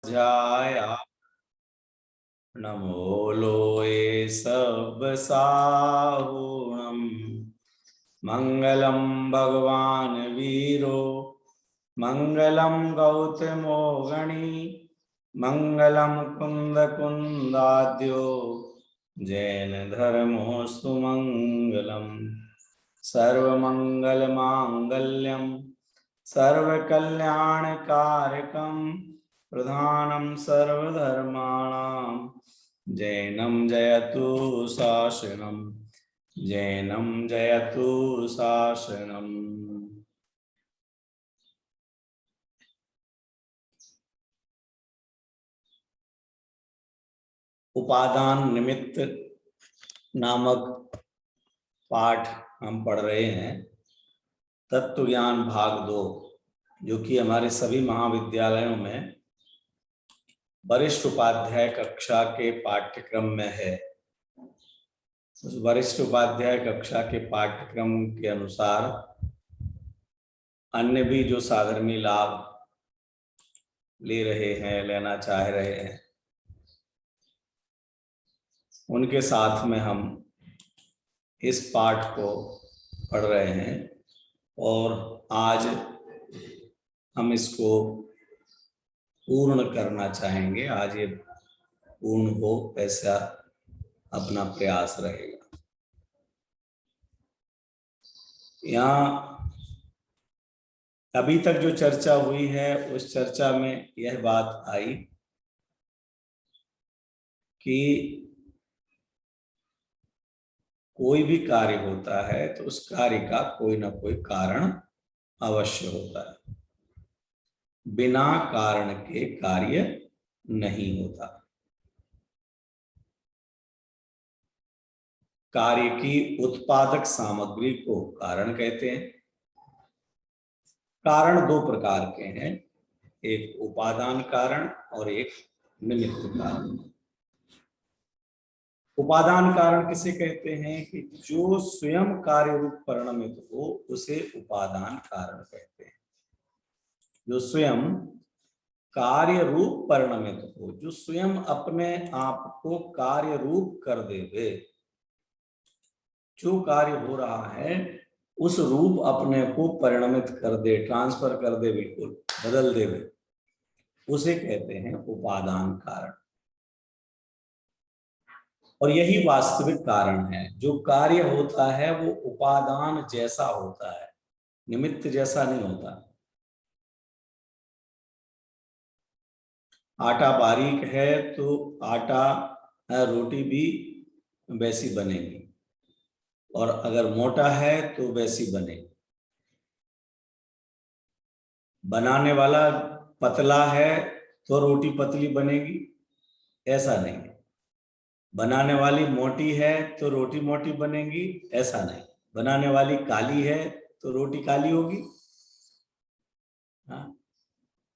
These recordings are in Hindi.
ध्याया नमो लोये सब साहुणम मंगलम भगवान वीरो मंगलम गौतमो गणी मंगलम कुंद कुंदाद्यो जैन धर्मोस्तु मंगलम सर्वमंगल मांगल्यम सर्वकल्याणकारकम प्रधानम सर्वधर्माणां जैनम जयतु शासनम जैनम जयतु शासनम। उपादान निमित्त नामक पाठ हम पढ़ रहे हैं। तत्व ज्ञान भाग 2, जो कि हमारे सभी महाविद्यालयों में वरिष्ठ उपाध्याय कक्षा के पाठ्यक्रम में है। उस वरिष्ठ उपाध्याय कक्षा के पाठ्यक्रम के अनुसार अन्य भी जो साधर्मी लाभ ले रहे हैं, लेना चाह रहे हैं, उनके साथ में हम इस पाठ को पढ़ रहे हैं और आज हम इसको पूर्ण करना चाहेंगे। आज ये पूर्ण हो ऐसा अपना प्रयास रहेगा। यहाँ अभी तक जो चर्चा हुई है उस चर्चा में यह बात आई कि कोई भी कार्य होता है तो उस कार्य का कोई ना कोई कारण अवश्य होता है। बिना कारण के कार्य नहीं होता। कार्य की उत्पादक सामग्री को कारण कहते हैं। कारण दो प्रकार के हैं, एक उपादान कारण और एक निमित्त कारण। उपादान कारण किसे कहते हैं कि जो स्वयं कार्य रूप परिणमित हो उसे उपादान कारण कहते हैं। जो स्वयं कार्य रूप परिणमित हो, जो स्वयं अपने आप को कार्य रूप कर देवे, जो कार्य हो रहा है उस रूप अपने को परिणमित कर दे, ट्रांसफर कर दे, बिल्कुल बदल दे, उसे कहते हैं उपादान कारण। और यही वास्तविक कारण है। जो कार्य होता है वो उपादान जैसा होता है, निमित्त जैसा नहीं होता। आटा बारीक है तो आटा रोटी भी वैसी बनेगी, और अगर मोटा है तो वैसी बनेगी। बनाने वाला पतला है तो रोटी पतली बनेगी, ऐसा नहीं है। बनाने वाली मोटी है तो रोटी मोटी बनेगी, ऐसा नहीं। बनाने वाली काली है तो रोटी काली होगी, हाँ,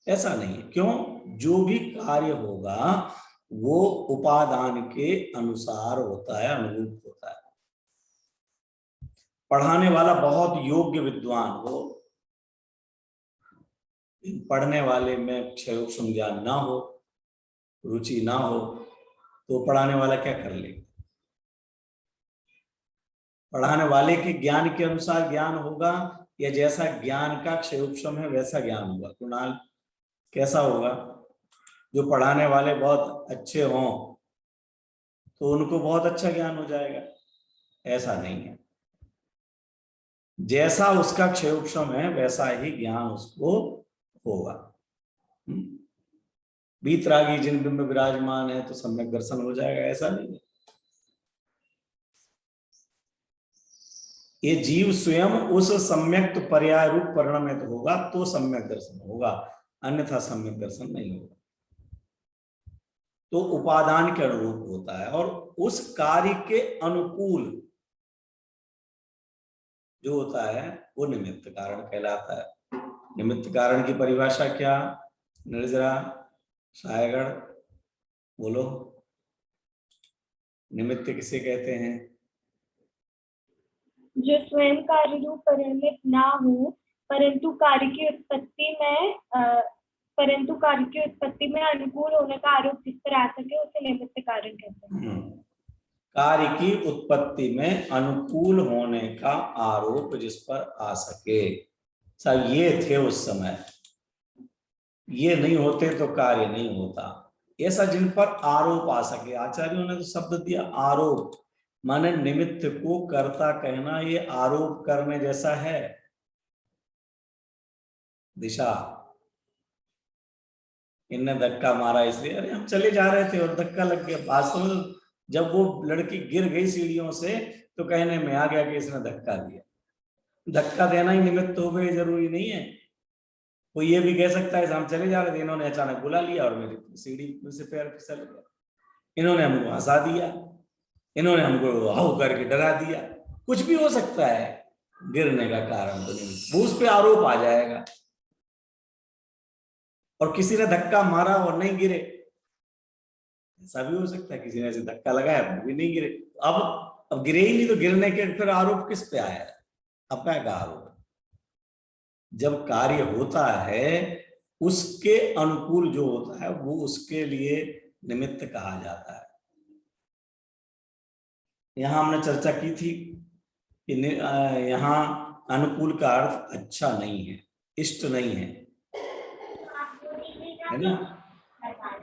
ऐसा नहीं है। क्यों? जो भी कार्य होगा वो उपादान के अनुसार होता है, अनुरूप होता है। पढ़ाने वाला बहुत योग्य विद्वान हो, पढ़ने वाले में क्षय ज्ञान ना हो, रुचि ना हो, तो पढ़ाने वाला क्या कर लेगा? पढ़ाने वाले के ज्ञान के अनुसार ज्ञान होगा या जैसा ज्ञान का क्षयोक्षम है वैसा ज्ञान होगा? कुणाल, कैसा होगा? जो पढ़ाने वाले बहुत अच्छे हों तो उनको बहुत अच्छा ज्ञान हो जाएगा, ऐसा नहीं है। जैसा उसका क्षयोक्षम है वैसा ही ज्ञान उसको होगा। बीतरागी जिन बिंब विराजमान है तो सम्यक दर्शन हो जाएगा, ऐसा नहीं है। ये जीव स्वयं उस सम्यक पर्याय रूप परिणमित होगा तो सम्यक दर्शन होगा, अन्यथा सम्यक दर्शन नहीं होगा। तो उपादान के अनुरूप होता है और उस कार्य के अनुकूल जो होता है वो निमित्त कारण कहलाता है। निमित्त कारण की परिभाषा क्या? निर्जरा, सायगढ़ बोलो, निमित्त किसे कहते हैं? जो स्वयं कार्य रूप परिणमित ना हो परंतु कार्य की उत्पत्ति में परंतु कार्य की उत्पत्ति में अनुकूल होने का आरोप जिस पर आ सके उसे निमित्त कारण कहते हैं। कार्य की उत्पत्ति में अनुकूल होने का आरोप जिस पर आ सके। साहब ये थे उस समय, ये नहीं होते तो कार्य नहीं होता। ऐसा जिन पर आरोप आ सके, आचार्यों ने तो शब्द दिया आरोप, माने निमित्त को कर्ता कहना, ये आरोप करने जैसा है। दिशा, इनने धक्का मारा इसलिए, अरे हम चले जा रहे थे और धक्का लग गया। वास्तव में जब वो लड़की गिर गई सीढ़ियों से तो कहने में आ गया कि इसने धक्का दिया। धक्का देना ही निमित्त हो गए, जरूरी नहीं है। कोई ये भी कह सकता है हम चले जा रहे थे, इन्होंने अचानक बुला लिया और मेरी सीढ़ी से पैर फिसल गया, इन्होंने हमको हंसा दिया, इन्होंने हमको हाउ करके डरा दिया। कुछ भी हो सकता है गिरने का कारण, तो नहीं, वो उस पर आरोप आ जाएगा। और किसी ने धक्का मारा और नहीं गिरे, ऐसा भी हो सकता है किसी ने ऐसे धक्का लगाया वो भी नहीं गिरे। अब गिरे ही नहीं तो गिरने के फिर आरोप किस पे आया? अपना का आरोप। जब कार्य होता है उसके अनुकूल जो होता है वो उसके लिए निमित्त कहा जाता है। यहां हमने चर्चा की थी कि यहां अनुकूल का अर्थ अच्छा नहीं है, इष्ट नहीं है ना।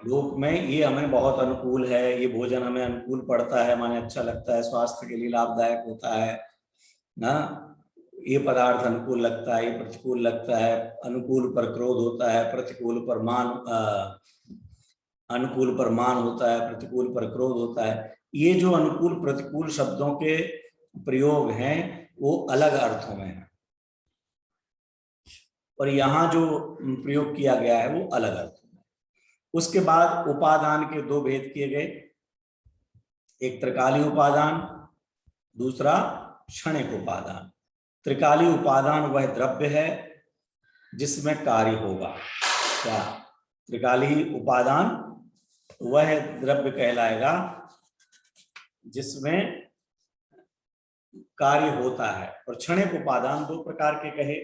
लोक में ये हमें बहुत अनुकूल है, ये भोजन हमें अनुकूल पड़ता है, माने अच्छा लगता है, स्वास्थ्य के लिए लाभदायक होता है ना, ये पदार्थ अनुकूल लगता है, ये प्रतिकूल लगता है। अनुकूल पर क्रोध होता है, प्रतिकूल पर मान, अनुकूल पर मान होता है, प्रतिकूल पर क्रोध होता है। ये जो अनुकूल प्रतिकूल शब्दों के प्रयोग हैं वो अलग अर्थों में है, और यहाँ जो प्रयोग किया गया है वो अलग अर्थों में। उसके बाद उपादान के दो भेद किए गए, एक त्रिकाली उपादान, दूसरा क्षणिक उपादान। त्रिकाली उपादान वह द्रव्य है जिसमें कार्य होगा। क्या? त्रिकाली उपादान वह द्रव्य कहलाएगा जिसमें कार्य होता है। और क्षणिक उपादान दो प्रकार के कहे,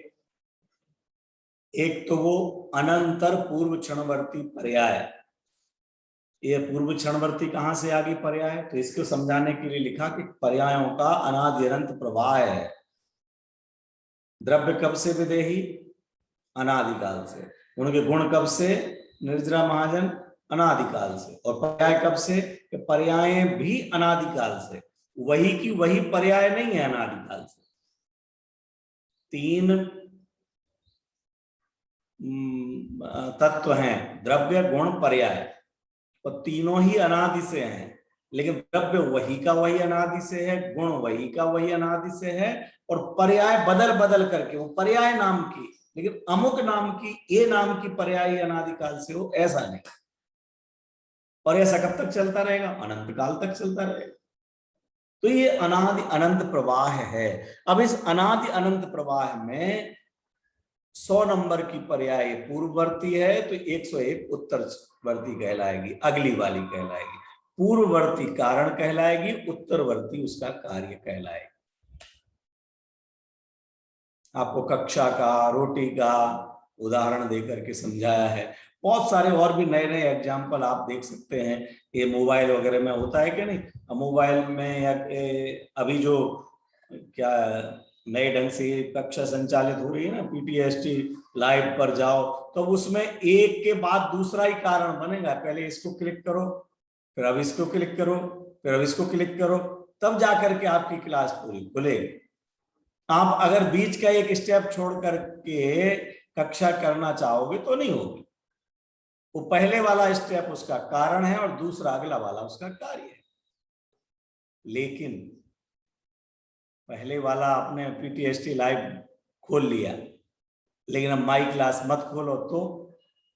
एक तो वो अनंतर पूर्व क्षणवर्ती पर्याय। ये पूर्व क्षणवर्ती कहां से आ गई पर्याय? तो इसको समझाने के लिए लिखा कि पर्यायों का अनादि अनंत प्रवाह है। द्रव्य कब से विदेही? अनादिकाल से। उनके गुण कब से? निर्जरा महाजन अनादिकाल से। और पर्याय कब से? पर्याय भी अनादिकाल से। वही की वही पर्याय नहीं है अनादिकाल से। तीन तत्व हैं, द्रव्य गुण पर्याय, और तीनों ही अनादि से हैं। लेकिन द्रव्य वही का वही अनादि से है, गुण वही का वही अनादि से है, और पर्याय बदल बदल करके, वो पर्याय नाम की, लेकिन अमुक नाम की, ए नाम की पर्याय अनादिकाल से हो, ऐसा नहीं। और ऐसा कब तक चलता रहेगा? अनंत काल तक चलता रहेगा। तो ये अनादि अनंत प्रवाह है। अब इस अनादि अनंत प्रवाह में 100 नंबर की पर्याय पूर्ववर्ती है तो 101 उत्तरवर्ती कहलाएगी, अगली वाली कहलाएगी। पूर्ववर्ती कारण कहलाएगी, उत्तरवर्ती उसका कार्य कहलाएगी। आपको कक्षा का, रोटी का उदाहरण देकर के समझाया है। बहुत सारे और भी नए नए एग्जाम्पल आप देख सकते हैं। ये मोबाइल वगैरह में होता है कि नहीं? मोबाइल में या अभी जो क्या नए ढंग से कक्षा संचालित हो रही है ना, पीटीएसटी लाइव पर जाओ, तो उसमें एक के बाद दूसरा ही कारण बनेगा। पहले इसको क्लिक करो, फिर अब इसको क्लिक करो, फिर अब इसको क्लिक करो, तब जाकर के आपकी क्लास पूरी खुलेगी। आप अगर बीच का एक स्टेप छोड़ करके कक्षा करना चाहोगे तो नहीं होगी। वो पहले वाला स्टेप उसका कारण है और दूसरा अगला वाला उसका कार्य है। लेकिन पहले वाला आपने पीटीएसटी लाइव खोल लिया, लेकिन अब माई क्लास मत खोलो तो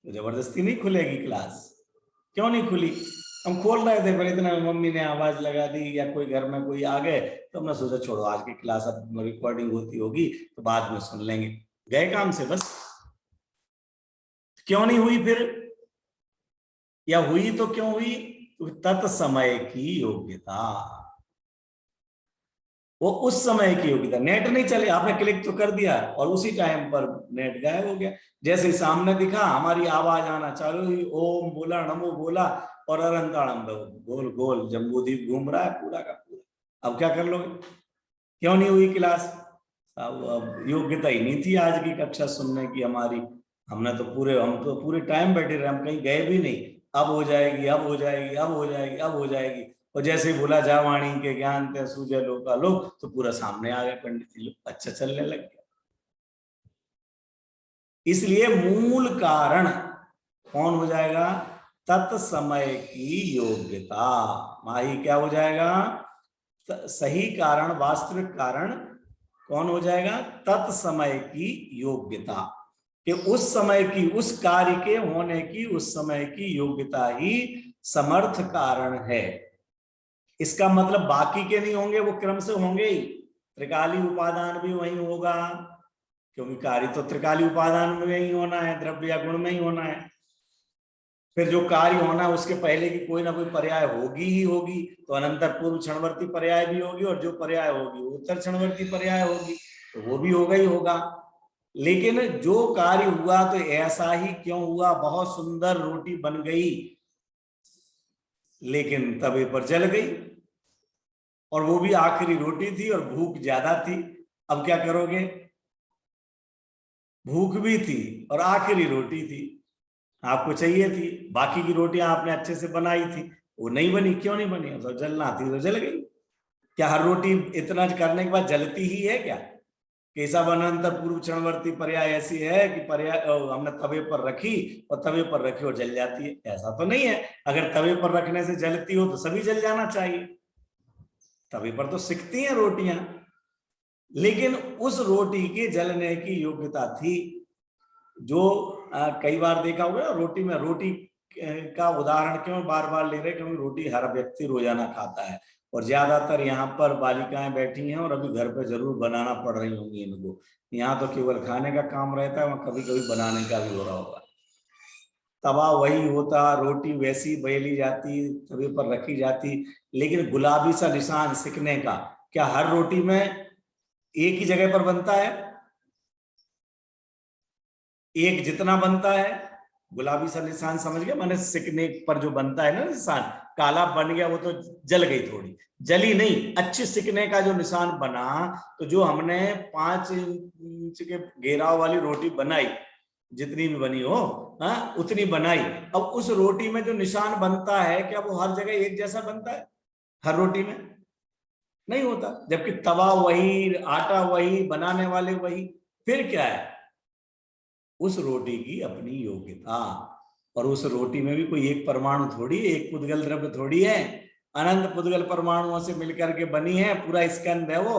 जबरदस्ती नहीं खुलेगी क्लास। क्यों नहीं खुली? हम खोल रहे थे पर इतना मम्मी ने आवाज लगा दी या कोई घर में कोई आ गए तो हमने सोचा छोड़ो आज की क्लास अब रिकॉर्डिंग होती होगी तो बाद में सुन लेंगे, गए काम से बस। क्यों नहीं हुई फिर? या हुई तो क्यों हुई? तो तत्समय की योग्यता। वो उस समय की योग्यता। नेट नहीं चले, आपने क्लिक तो कर दिया और उसी टाइम पर नेट गायब हो गया। जैसे सामने दिखा, हमारी आवाज आना चालू हुई, ओम बोला, नमो बोला, और अरंताड़म गोल गोल जम्बूद्वीप घूम रहा है पूरा का पूरा। अब क्या कर लोगे? क्यों नहीं हुई क्लास? अब योग्यता ही नहीं थी आज की कक्षा सुनने की हमारी। हम तो पूरे टाइम बैठे रहे, हम कहीं गए भी नहीं। अब हो जाएगी, अब हो जाएगी, अब हो जाएगी, अब हो जाएगी। और जैसे ही बोला जा वाणी के ज्ञान ते सूझे लोका लोक, तो पूरा सामने आ गया पंडित जी लोग, अच्छा चलने लग गया। इसलिए मूल कारण कौन हो जाएगा? तत्समय की योग्यता। माही क्या हो जाएगा? सही कारण, वास्तविक कारण कौन हो जाएगा? तत्समय की योग्यता, कि उस समय की, उस कार्य के होने की उस समय की योग्यता ही समर्थ कारण है। इसका मतलब बाकी के नहीं होंगे, वो क्रम से होंगे ही। त्रिकाली उपादान भी वही होगा, क्योंकि कार्य तो त्रिकाली उपादान में ही होना है, द्रव्य या गुण में ही होना है। फिर जो कार्य होना है उसके पहले की कोई ना कोई पर्याय होगी ही होगी, तो अनंतर पूर्व क्षणवर्ती पर्याय भी होगी, और जो पर्याय होगी वो उत्तर क्षणवर्ती पर्याय होगी, तो वो भी होगा ही होगा। लेकिन जो कार्य हुआ तो ऐसा ही क्यों हुआ? बहुत सुंदर रोटी बन गई, लेकिन तवे पर जल गई, और वो भी आखिरी रोटी थी और भूख ज्यादा थी। अब क्या करोगे? भूख भी थी और आखिरी रोटी थी, आपको चाहिए थी, बाकी की रोटियां आपने अच्छे से बनाई थी, वो नहीं बनी। क्यों नहीं बनी? तो जलना थी तो जल गई। क्या हर रोटी इतना करने के बाद जलती ही है क्या? केशव अनंतर पूर्व क्षणवर्ती पर्याय ऐसी है कि पर्याय हमने तवे पर रखी और तवे पर रखी और जल जाती है? ऐसा तो नहीं है। अगर तवे पर रखने से जलती हो तो सभी जल जाना चाहिए। तवे पर तो सिकती हैं रोटियां, लेकिन उस रोटी के जलने की योग्यता थी। जो कई बार देखा होगा रोटी में, रोटी का उदाहरण क्यों बार बार ले रहे? क्योंकि रोटी हर व्यक्ति रोजाना खाता है, और ज्यादातर यहाँ पर बालिकाएं बैठी हैं और अभी घर पे जरूर बनाना पड़ रही होंगी इनको। यहाँ तो केवल खाने का काम रहता है, वहां कभी कभी बनाने का भी हो रहा होगा। तवा वही होता, रोटी वैसी बेली जाती, तवे पर रखी जाती, लेकिन गुलाबी सा निशान सिकने का क्या हर रोटी में एक ही जगह पर बनता है? एक जितना बनता है, गुलाबी सा निशान समझ गया मैंने? सिकने पर जो बनता है ना निशान, काला बन गया वो तो जल गई, थोड़ी जली नहीं, अच्छी सिकने का जो निशान बना। तो जो हमने 5 इंच के घेराव वाली रोटी बनाई, जितनी भी बनी हो, हाँ उतनी बनाई, अब उस रोटी में जो निशान बनता है, क्या वो हर जगह एक जैसा बनता है? हर रोटी में नहीं होता। जबकि तवा वही, आटा वही, बनाने वाले वही, फिर क्या है? उस रोटी की अपनी योग्यता। और उस रोटी में भी कोई एक परमाणु थोड़ी, एक पुद्गल द्रव्य थोड़ी है, अनंत पुद्गल परमाणुओं से मिलकर के बनी है, पूरा स्कंद है वो।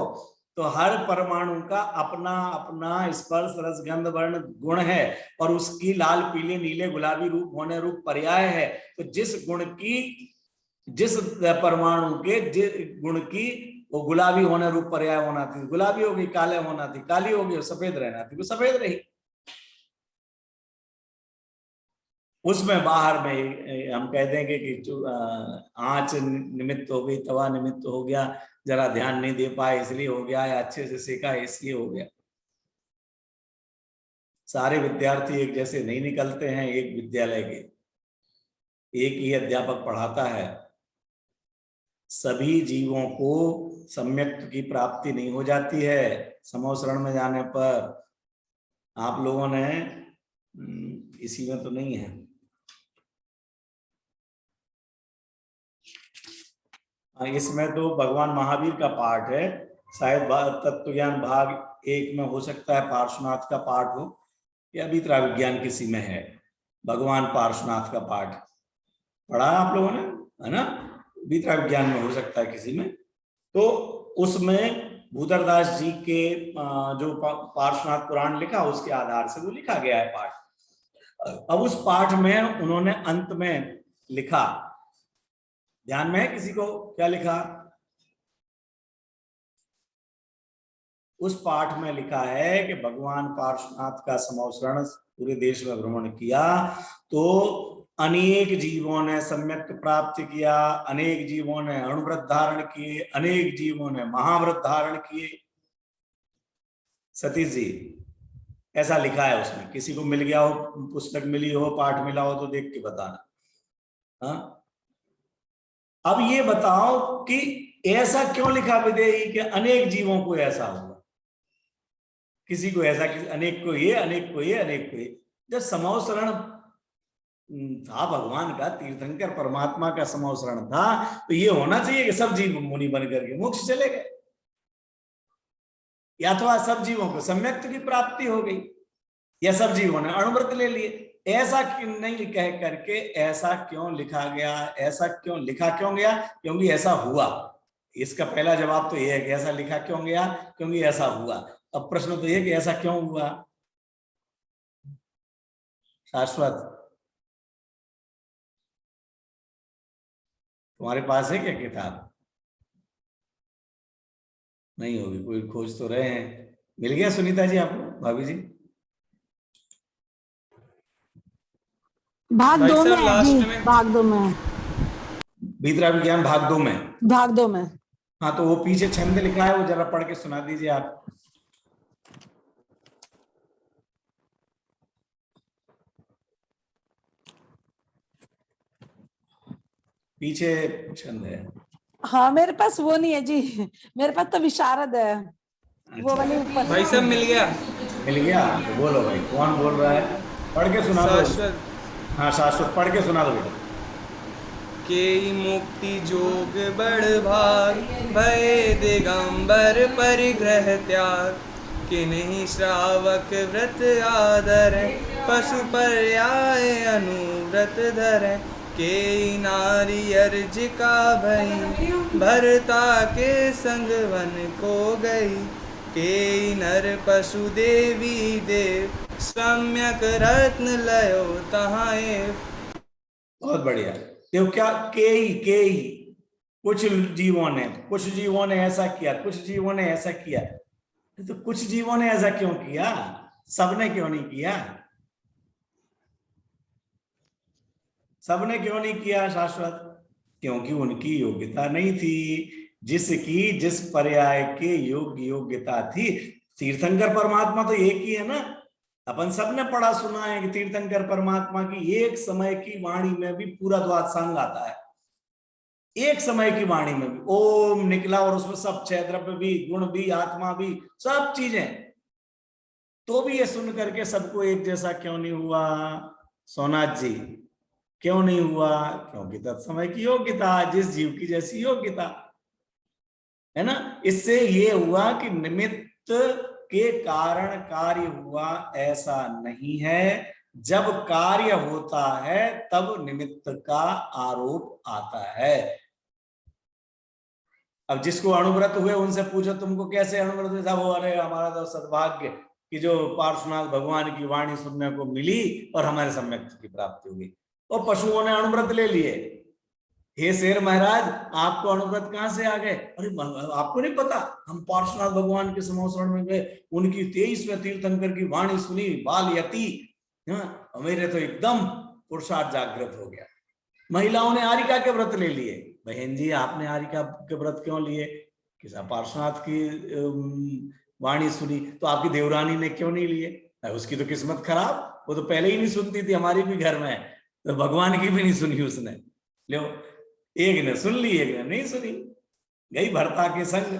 तो हर परमाणु का अपना अपना स्पर्श रस गंध वर्ण गुण है, और उसकी लाल पीले नीले गुलाबी रूप होने रूप पर्याय है। तो जिस गुण की, जिस परमाणु के गुण की वो गुलाबी होने रूप पर्याय होना थी, गुलाबी होगी, काले होना थी, काली होगी, सफेद रहना थी, वो सफेद रही। उसमें बाहर में हम कह देंगे कि आंच निमित्त हो गई, तवा निमित्त हो गया, जरा ध्यान नहीं दे पाए इसलिए हो गया, या अच्छे से सीखा इसलिए हो गया। सारे विद्यार्थी एक जैसे नहीं निकलते हैं एक विद्यालय के, एक ही अध्यापक पढ़ाता है। सभी जीवों को सम्यक की प्राप्ति नहीं हो जाती है समोसरण में जाने पर। आप लोगों ने इसी में तो नहीं है, इसमें तो भगवान महावीर का पाठ है शायद, तत्व ज्ञान भाग 1 में हो सकता है पार्श्वनाथ का पाठ हो, या वितरा विज्ञान किसी में है भगवान पार्श्वनाथ का पाठ। पढ़ा आप लोगों ने, है ना? वितरा विज्ञान में हो सकता है किसी में। तो उसमें भूतरदास जी के जो पार्श्वनाथ पुराण लिखा उसके आधार से वो लिखा गया है पाठ। अब उस पाठ में उन्होंने अंत में लिखा, ध्यान में है किसी को क्या लिखा? उस पाठ में लिखा है कि भगवान पार्श्वनाथ का समोसरण पूरे देश में भ्रमण किया, तो अनेक जीवों ने सम्यक प्राप्त किया, अनेक जीवों ने अणुव्रत धारण किए, अनेक जीवों ने महाव्रत धारण किए। सतीश जी ऐसा लिखा है उसमें, किसी को मिल गया हो, पुस्तक मिली हो, पाठ मिला हो तो देख के बताना। हाँ अब ये बताओ कि ऐसा क्यों लिखा विदेही कि अनेक जीवों को ऐसा हुआ, किसी को ऐसा, किसी अनेक को ये, अनेक को ये, अनेक को ये। जब समवसरण था भगवान का, तीर्थंकर परमात्मा का समवसरण था, तो ये होना चाहिए कि सब जीव मुनि बन करके मोक्ष चले गए, या तो सब जीवों को सम्यक्त की प्राप्ति हो गई, या सब जीवों ने अणुव्रत ले लिए। ऐसा क्यों नहीं कह करके ऐसा क्यों लिखा गया, ऐसा क्यों लिखा क्यों गया? क्योंकि ऐसा हुआ। इसका पहला जवाब तो यह है कि ऐसा लिखा क्यों गया, क्योंकि ऐसा हुआ। अब प्रश्न तो यह कि ऐसा क्यों हुआ। शाश्वत तुम्हारे पास है क्या किताब? नहीं होगी, कोई खोज तो रहे हैं। मिल गया सुनीता जी आपको, भाभी जी? भाग 2 में है जी, भाग 2 में। भीतरा विज्ञान भाग 2 में, भाग 2 में। हाँ तो वो पीछे छंद लिखा है, वो जरा पढ़ के सुना दीजिए आप। पीछे छंद है। हाँ मेरे पास वो नहीं है जी, मेरे पास तो विशारद है। वो वाली ऊपर। भाई सब मिल गया? मिल गया तो बोलो भाई, कौन बोल रहा है? पढ़ के सुना दो। शाश्वत। हाँ शाश्वत पढ़ के सुना दो बेटा। के मुक्ति जोग बड़ भाग, भय दिगंबर परिग्रह त्याग, कि नहीं श्रावक व्रत आदर, पशु पर्याय अनुव्रत धर, के नारी अर्ज का भई, भरता के संग वन को गई, के नर पशु देवी देव, सम्यक रत्न लयो तहाए। बहुत बढ़िया। देखो क्या के ही कुछ जीवों ने ऐसा किया, कुछ जीवों ने ऐसा किया। तो कुछ जीवों ने ऐसा क्यों किया, सबने क्यों नहीं किया? सबने क्यों नहीं किया शाश्वत? क्योंकि उनकी योग्यता नहीं थी, जिसकी जिस पर्याय के योग्यता थी। तीर्थंकर परमात्मा तो एक ही है ना, अपन सबने पढ़ा सुना है कि तीर्थंकर परमात्मा की एक समय की वाणी में भी पूरा द्वादशांग आता है। एक समय की वाणी में भी ओम निकला, और उसमें सब छह द्रव्य भी, गुण भी, आत्मा भी, सब चीजें। तो भी ये सुन करके सबको एक जैसा क्यों नहीं हुआ सोनाथ जी? क्यों नहीं हुआ? क्योंकि तत्समय की योग्यता, जिस जीव की जैसी योग्यता है ना। इससे ये हुआ कि निमित्त के कारण कार्य हुआ, ऐसा नहीं है। जब कार्य होता है तब निमित्त का आरोप आता है। अब जिसको अणुव्रत हुए उनसे पूछो तुमको कैसे अणुव्रत हुआ? वो अरे हमारा तो सद्भाग्य कि जो पार्श्वनाथ भगवान की वाणी सुनने को मिली और हमारे सम्यक की प्राप्ति हुई। और पशुओं ने अणुव्रत ले लिए। हे शेर महाराज, आपको अणुव्रत कहां से आ गए? अरे आपको नहीं पता, हम पार्श्वनाथ भगवान के समवसरण में गए, उनकी 23वें तीर्थंकर की वाणी सुनी, बाल यति, मेरे तो एकदम पुरुषार्थ जागृत हो गया। महिलाओं ने आरिका के व्रत ले लिए। बहन जी आपने आरिका के व्रत क्यों लिए? किसा पार्श्वनाथ की वाणी सुनी, तो आपकी देवरानी ने क्यों नहीं लिए? उसकी तो किस्मत खराब, वो तो पहले ही नहीं सुनती थी, हमारी भी घर में, तो भगवान की भी नहीं सुनी उसने। लो, एक ने सुन ली, एक ने नहीं सुनी, गई भरता के संग,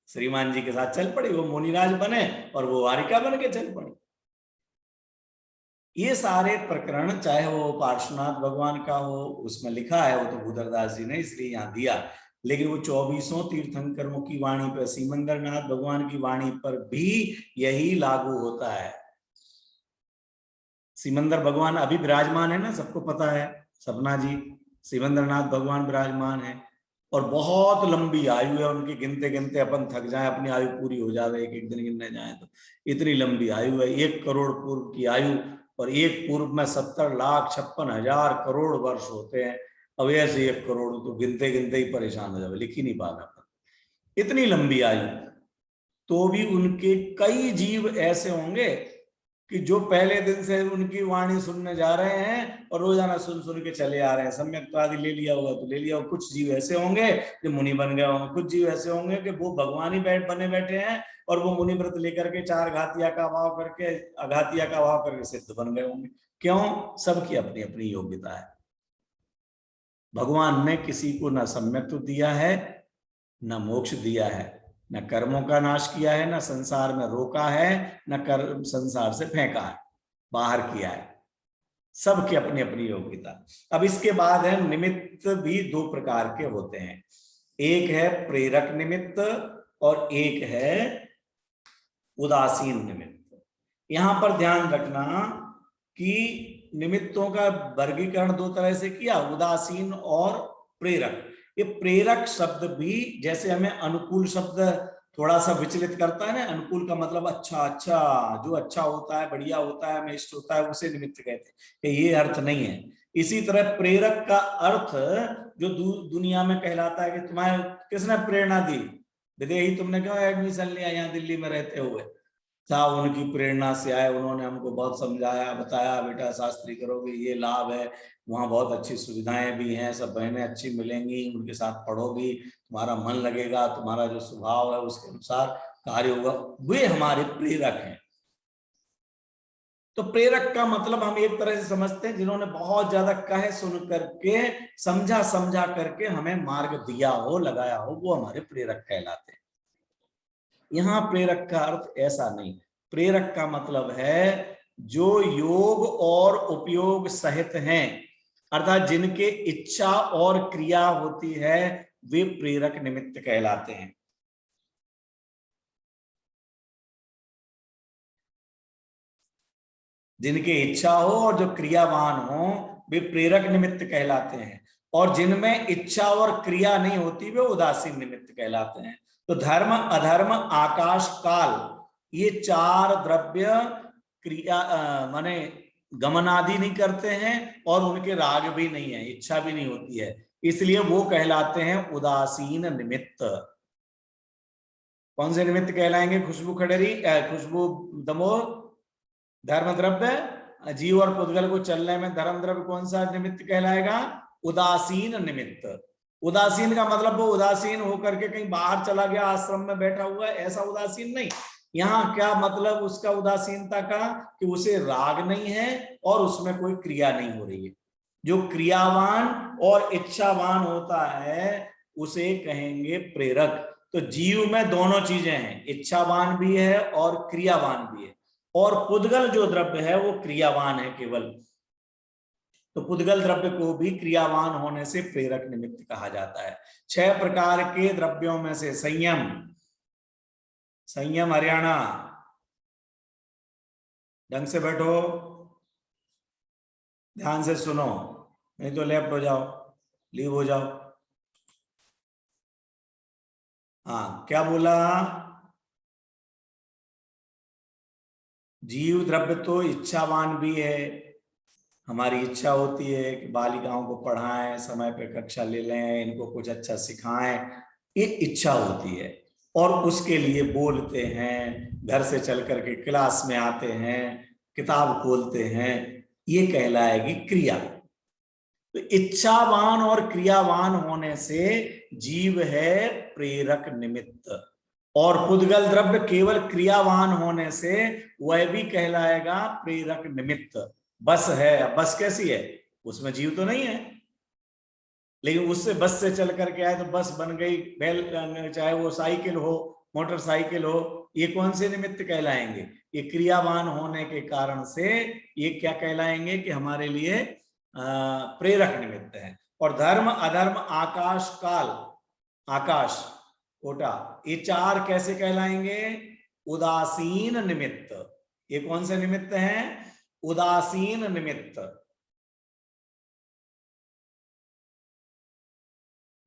श्रीमान जी के साथ चल पड़ी। वो मुनिराज बने और वो आरिका बन के चल पड़ी। ये सारे प्रकरण, चाहे वो पार्श्वनाथ भगवान का हो, उसमें लिखा है, वो तो भूधरदास जी ने इसलिए यहाँ दिया, लेकिन वो 24 तीर्थंकरों की वाणी पर, सिमंदरनाथ भगवान की वाणी पर भी यही लागू होता है। सिमंदर भगवान अभी विराजमान है ना, सबको पता है, सपना जी, सिमंदरनाथ भगवान विराजमान है और बहुत लंबी आयु है उनकी। गिनते गिनते अपन थक जाए, अपनी आयु पूरी हो जाए, एक एक दिन गिनने जाए तो इतनी लंबी आयु है। 1 करोड़ पूर्व की आयु, और एक पूर्व में 70,56,000 करोड़ वर्ष होते हैं। अब ऐसे 1 करोड़ तो गिनते गिनते ही परेशान हो जाए, लिख ही नहीं पाता। इतनी लंबी आयु, तो भी उनके कई जीव ऐसे होंगे कि जो पहले दिन से उनकी वाणी सुनने जा रहे हैं और रोजाना सुन सुन के चले आ रहे हैं, सम्यक आदि ले लिया होगा तो ले लिया होगा। कुछ जीव ऐसे होंगे जो मुनि बन गए होंगे, कुछ जीव ऐसे होंगे कि वो भगवान ही बने बैठे हैं और वो मुनि व्रत लेकर के 4 घातिया का भाव करके, अघातिया का भाव करके सिद्ध बन गए होंगे। क्यों? सबकी अपनी अपनी योग्यता है। भगवान ने किसी को न सम्यक दिया है, न मोक्ष दिया है, न कर्मों का नाश किया है, न संसार में रोका है, न कर्म संसार से फेंका है, बाहर किया है। सबकी अपनी अपनी योग्यता। अब इसके बाद है निमित्त भी 2 प्रकार के होते हैं, एक है प्रेरक निमित्त और एक है उदासीन निमित्त। यहां पर ध्यान रखना कि निमित्तों का वर्गीकरण 2 तरह से किया, उदासीन और प्रेरक। ये प्रेरक शब्द भी जैसे हमें अनुकूल शब्द थोड़ा सा विचलित करता है ना, अनुकूल का मतलब अच्छा अच्छा, जो अच्छा होता है, बढ़िया होता है, हमें इष्ट होता है, उसे निमित्त कहते हैं, ये अर्थ नहीं है। इसी तरह प्रेरक का अर्थ जो दुनिया में कहलाता है कि तुम्हें किसने प्रेरणा दी, विदेही तुमने क्यों एडमिशन लिया यहाँ दिल्ली में रहते हुए, था उनकी प्रेरणा से आए, उन्होंने हमको बहुत समझाया, बताया बेटा शास्त्री करोगे ये लाभ है, वहाँ बहुत अच्छी सुविधाएं भी हैं, सब बहनें अच्छी मिलेंगी, उनके साथ पढ़ोगी, तुम्हारा मन लगेगा, तुम्हारा जो स्वभाव है उसके अनुसार कार्य होगा, वे हमारे प्रेरक हैं। तो प्रेरक का मतलब हम एक तरह से समझते हैं जिन्होंने बहुत ज्यादा कहे सुन करके, समझा करके हमें मार्ग दिया हो, लगाया हो, वो हमारे प्रेरक कहलाते हैं। यहां प्रेरक का अर्थ ऐसा नहीं, प्रेरक का मतलब है जो योग और उपयोग सहित हैं, अर्थात जिनके इच्छा और क्रिया होती है, वे प्रेरक निमित्त कहलाते हैं। जिनके इच्छा हो और जो क्रियावान हो, वे प्रेरक निमित्त कहलाते हैं, और जिनमें इच्छा और क्रिया नहीं होती वे उदासीन निमित्त कहलाते हैं। तो धर्म, अधर्म, आकाश, काल, ये 4 द्रव्य क्रिया माने गमनादि नहीं करते हैं और उनके राग भी नहीं है, इच्छा भी नहीं होती है, इसलिए वो कहलाते हैं उदासीन निमित्त। कौन से निमित्त कहलाएंगे? खुशबू खड़ेरी, खुशबू दमोह, धर्म द्रव्य, जीव और पुद्गल को चलने में धर्म द्रव्य कौन सा निमित्त कहलाएगा? उदासीन निमित्त। उदासीन का मतलब वो उदासीन होकर के कहीं बाहर चला गया, आश्रम में बैठा हुआ है, ऐसा उदासीन नहीं। यहाँ क्या मतलब उसका उदासीनता का, कि उसे राग नहीं है और उसमें कोई क्रिया नहीं हो रही है। जो क्रियावान और इच्छावान होता है उसे कहेंगे प्रेरक। तो जीव में दोनों चीजें हैं, इच्छावान भी है और क्रियावान भी है, और पुद्गल जो द्रव्य है वो क्रियावान है केवल। तो पुद्गल द्रव्य को भी क्रियावान होने से प्रेरक निमित्त कहा जाता है। 6 प्रकार के द्रव्यों में से संयम, संयम हरियाणा, ढंग से बैठो, ध्यान से सुनो, नहीं तो लेफ्ट हो जाओ, लीव हो जाओ। हाँ, क्या बोला? जीव द्रव्य तो इच्छावान भी है, हमारी इच्छा होती है कि बालिकाओं को पढ़ाएं, समय पे कक्षा ले लें, इनको कुछ अच्छा सिखाएं, ये इच्छा होती है, और उसके लिए बोलते हैं, घर से चल करके क्लास में आते हैं, किताब खोलते हैं, ये कहलाएगी क्रिया। तो इच्छावान और क्रियावान होने से जीव है प्रेरक निमित्त, और पुद्गल द्रव्य केवल क्रियावान होने से वह भी कहलाएगा प्रेरक निमित्त। बस है, बस कैसी है? उसमें जीव तो नहीं है, लेकिन उससे बस से चल करके आए तो बस बन गई, बैल, चाहे वो साइकिल हो, मोटरसाइकिल हो, ये कौन से निमित्त कहलाएंगे? ये क्रियावान होने के कारण से ये क्या कहलाएंगे कि हमारे लिए प्रेरक निमित्त है। और धर्म, अधर्म, आकाश, काल, आकाश, कोटा, ये 4 कैसे कहलाएंगे? उदासीन निमित्त। ये कौन से निमित्त हैं? उदासीन निमित्त।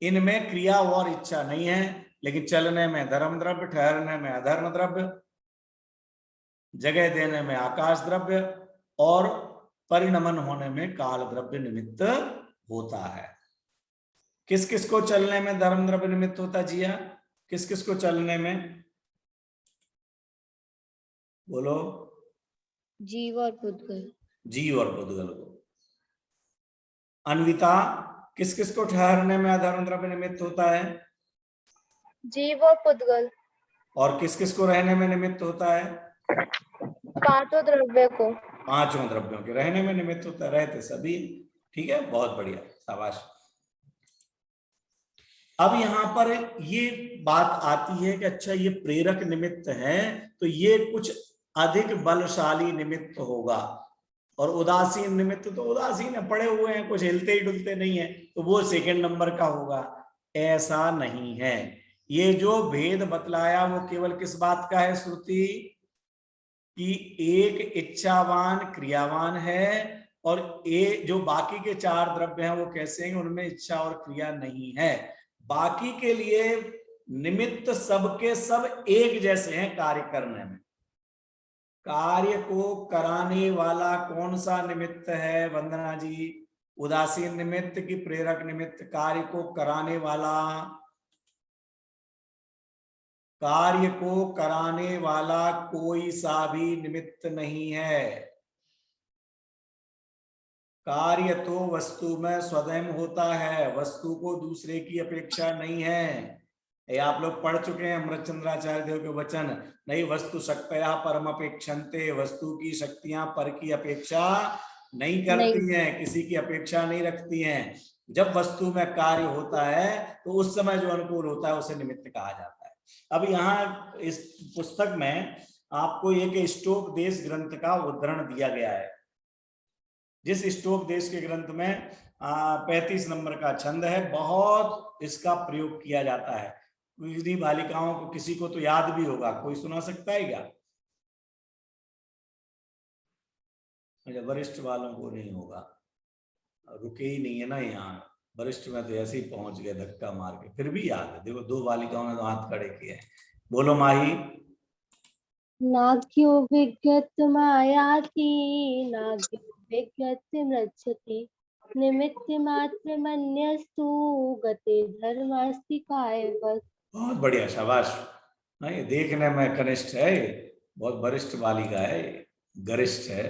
इनमें क्रिया और इच्छा नहीं है, लेकिन चलने में धर्म द्रव्य, ठहरने में अधर्म द्रव्य, जगह देने में आकाश द्रव्य, और परिणमन होने में काल द्रव्य निमित्त होता है। किस किस को चलने में धर्म द्रव्य निमित्त होता है? जिया, किस किस को चलने में? बोलो। जीव और पुद्गल। जीव और पुद्गल को। अन्विता, किस किस को ठहरने में अधर्म द्रव्य निमित्त होता है? जीव और पुद्गल। और किस किस को रहने में निमित्त होता है? पांचों द्रव्य को। पांचों द्रव्यों के रहने में निमित्त होता है, रहते सभी। ठीक है, बहुत बढ़िया, शाबाश। अब यहाँ पर ये बात आती है कि अच्छा ये प्रेरक निमित्त है तो ये कुछ अधिक बलशाली निमित्त होगा, और उदासीन निमित्त तो उदासीन है, पड़े हुए हैं, कुछ हिलते ही डुलते नहीं है, तो वो सेकंड नंबर का होगा। ऐसा नहीं है। ये जो भेद बतलाया वो केवल किस बात का है श्रुति? कि एक इच्छावान क्रियावान है, और जो बाकी के चार द्रव्य हैं वो कैसे हैं? उनमें इच्छा और क्रिया नहीं है। बाकी के लिए निमित्त सबके सब एक जैसे हैं कार्य करने में। कार्य को कराने वाला कौन सा निमित्त है वंदना जी? उदासीन निमित्त की प्रेरक निमित्त? कार्य को कराने वाला, कार्य को कराने वाला कोई सा भी निमित्त नहीं है। कार्य तो वस्तु में स्वयं होता है, वस्तु को दूसरे की अपेक्षा नहीं है। ये आप लोग पढ़ चुके हैं अमृतचंद्राचार्य देव के वचन, नहीं वस्तु शक्तया परम अपेक्षन्ते, वस्तु की शक्तियां पर की अपेक्षा नहीं करती हैं, किसी की अपेक्षा नहीं रखती हैं। जब वस्तु में कार्य होता है तो उस समय जो अनुकूल होता है उसे निमित्त कहा जाता है। अब यहाँ इस पुस्तक में आपको एक स्टोकदेश ग्रंथ का उद्धरण दिया गया है, जिस स्टोकदेश के ग्रंथ में 35 नंबर का छंद है। बहुत इसका प्रयोग किया जाता है। विधि बालिकाओं को किसी को तो याद भी होगा, कोई सुना सकता है क्या? वरिष्ठ वालों को नहीं होगा, रुके ही नहीं है ना यहाँ। वरिष्ठ में तो ऐसे ही पहुंच गए धक्का मार के, फिर भी याद है। देखो दो बालिकाओं ने तो हाथ खड़े किए हैं। बोलो माही। नाग्यो विज्ञत मायाति, नाग्यो विज्ञत मृच्छति, निमित्त मात्र मन्यस्तु, गते धर्मास्ति कायवत्। बहुत बढ़िया, शाबाश। नहीं, देखने में कनिष्ठ है, बहुत वरिष्ठ बालिका है, गरिष्ठ है।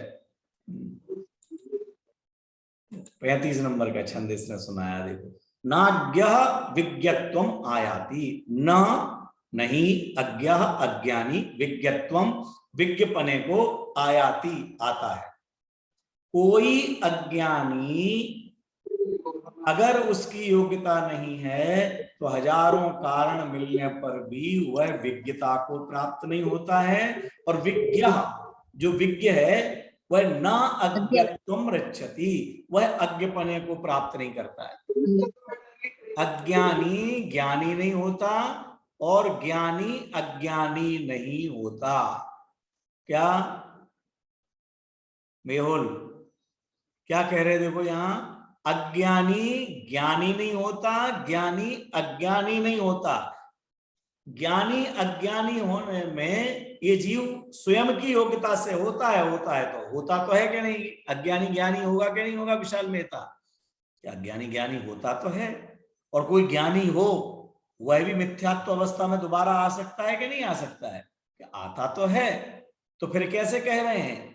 35 नंबर का छंद इसने सुनाया। देखो, नाज्ञः विज्ञत्वम आयाति, न नहीं, अज्ञः अज्ञानी, विज्ञत्वम विज्ञपने को आयाति आता है। कोई अज्ञानी अगर उसकी योग्यता नहीं है तो हजारों कारण मिलने पर भी वह विज्ञता को प्राप्त नहीं होता है। और विज्ञ, जो विज्ञ है वह न अज्ञत्वम रक्षति, वह अज्ञपने को प्राप्त नहीं करता है। अज्ञानी ज्ञानी नहीं होता और ज्ञानी अज्ञानी नहीं होता। क्या मेहुल क्या कह रहे? देखो यहाँ अज्ञानी ज्ञानी नहीं होता, ज्ञानी अज्ञानी नहीं होता। ज्ञानी अज्ञानी होने में ये जीव स्वयं की योग्यता से होता है तो है कि नहीं? अज्ञानी ज्ञानी होगा कि नहीं होगा विशाल मेहता? क्या अज्ञानी ज्ञानी होता तो है, और कोई ज्ञानी हो वह भी मिथ्यात्व अवस्था में दोबारा आ सकता है कि नहीं आ सकता है? क्या आता तो है। तो फिर कैसे कह रहे हैं?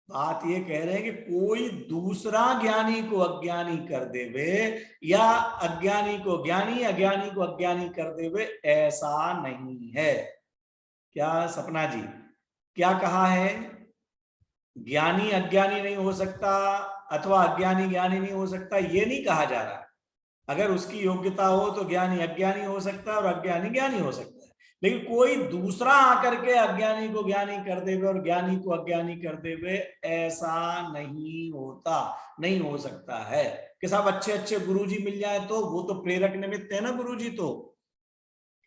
बात ये कह रहे हैं कि कोई दूसरा ज्ञानी को अज्ञानी कर देवे, या अज्ञानी को ज्ञानी, अज्ञानी को अज्ञानी कर देवे, ऐसा नहीं है। क्या सपना जी क्या कहा है? ज्ञानी अज्ञानी नहीं हो सकता अथवा अज्ञानी ज्ञानी नहीं हो सकता, ये नहीं कहा जा रहा। अगर उसकी योग्यता हो तो ज्ञानी अज्ञानी हो सकता है और अज्ञानी ज्ञानी हो सकता है, लेकिन कोई दूसरा आकर के अज्ञानी को ज्ञानी कर देवे और ज्ञानी को अज्ञानी कर देवे, ऐसा नहीं होता, नहीं हो सकता है। कि साहब अच्छे अच्छे गुरुजी मिल जाए तो वो तो प्रेरक निमित्त है ना गुरुजी, तो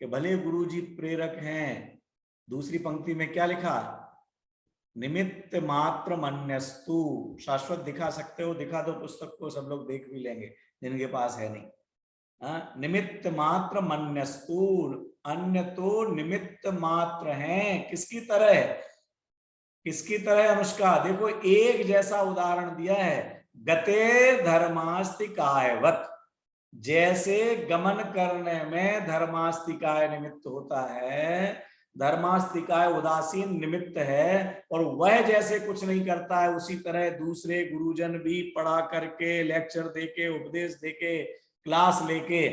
कि भले गुरुजी प्रेरक हैं। दूसरी पंक्ति में क्या लिखा? निमित्त मात्र मन्यस्तु। शाश्वत दिखा सकते हो? दिखा दो पुस्तक को, सब लोग देख भी लेंगे जिनके पास है नहीं। निमित्त मात्र मन्यस्तु, अन्य तो निमित्त मात्र हैं। किसकी तरह? किसकी तरह अनुष्का? देखो एक जैसा उदाहरण दिया है, गते धर्मास्तिकायवत। जैसे गमन करने में धर्मास्तिकाय निमित्त होता है, धर्मास्तिकाय उदासीन निमित्त है, और वह जैसे कुछ नहीं करता है उसी तरह दूसरे गुरुजन भी पढ़ा करके, लेक्चर देके, उपदेश देके, क्लास लेके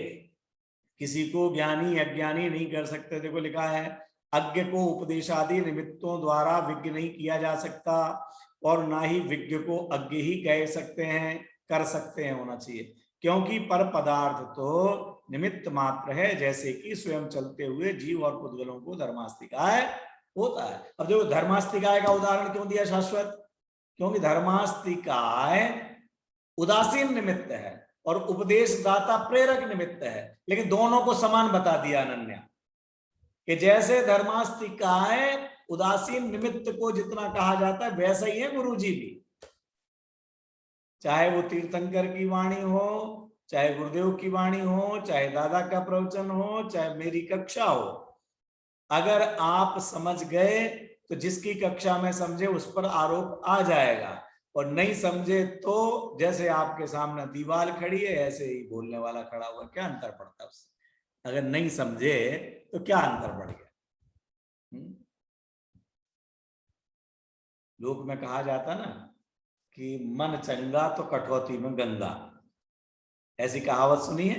किसी को ज्ञानी अज्ञानी नहीं कर सकते। देखो लिखा है, अज्ञ को उपदेशादि निमित्तों द्वारा विज्ञ नहीं किया जा सकता, और ना ही विज्ञ को अज्ञ ही कह सकते हैं, कर सकते हैं, होना चाहिए, क्योंकि पर पदार्थ तो निमित्त मात्र है, जैसे कि स्वयं चलते हुए जीव और पुद्गलों को धर्मास्तिकाय होता है। अब देखो धर्मास्तिकाय का उदाहरण क्यों दिया शाश्वत, क्योंकि धर्मास्तिकाय उदासीन निमित्त है और उपदेशदाता प्रेरक निमित्त है, लेकिन दोनों को समान बता दिया अनन्या, कि जैसे धर्मास्तिकाय उदासीन निमित्त को जितना कहा जाता है वैसा ही है गुरुजी भी, चाहे वो तीर्थंकर की वाणी हो, चाहे गुरुदेव की वाणी हो, चाहे दादा का प्रवचन हो, चाहे मेरी कक्षा हो, अगर आप समझ गए तो जिसकी कक्षा में समझे उस पर आरोप आ जाएगा, और नहीं समझे तो जैसे आपके सामने दीवार खड़ी है ऐसे ही बोलने वाला खड़ा हुआ, क्या अंतर पड़ता है उससे? अगर नहीं समझे तो क्या अंतर पड़ गया? लोक में कहा जाता ना कि मन चंगा तो कठौती में गंगा, ऐसी कहावत सुनी है,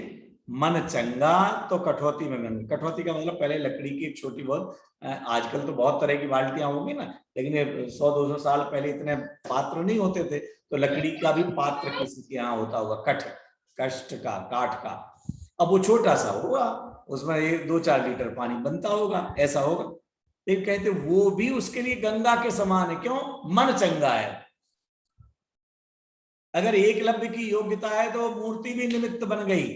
मन चंगा तो कठौती में गंगा। कठौती का मतलब पहले लकड़ी की एक छोटी बहुत, आजकल तो बहुत तरह की बाल्टियां होगी ना, लेकिन 100-200 साल पहले इतने पात्र नहीं होते थे, तो लकड़ी का भी पात्र किसी के यहाँ होता होगा, काठ का। अब वो छोटा सा होगा, उसमें 1-2-4 लीटर पानी बनता होगा, ऐसा होगा। एक कहते वो भी उसके लिए गंगा के समान है, क्यों? मन चंगा है। अगर एकलव्य की योग्यता है तो मूर्ति भी निमित्त बन गई,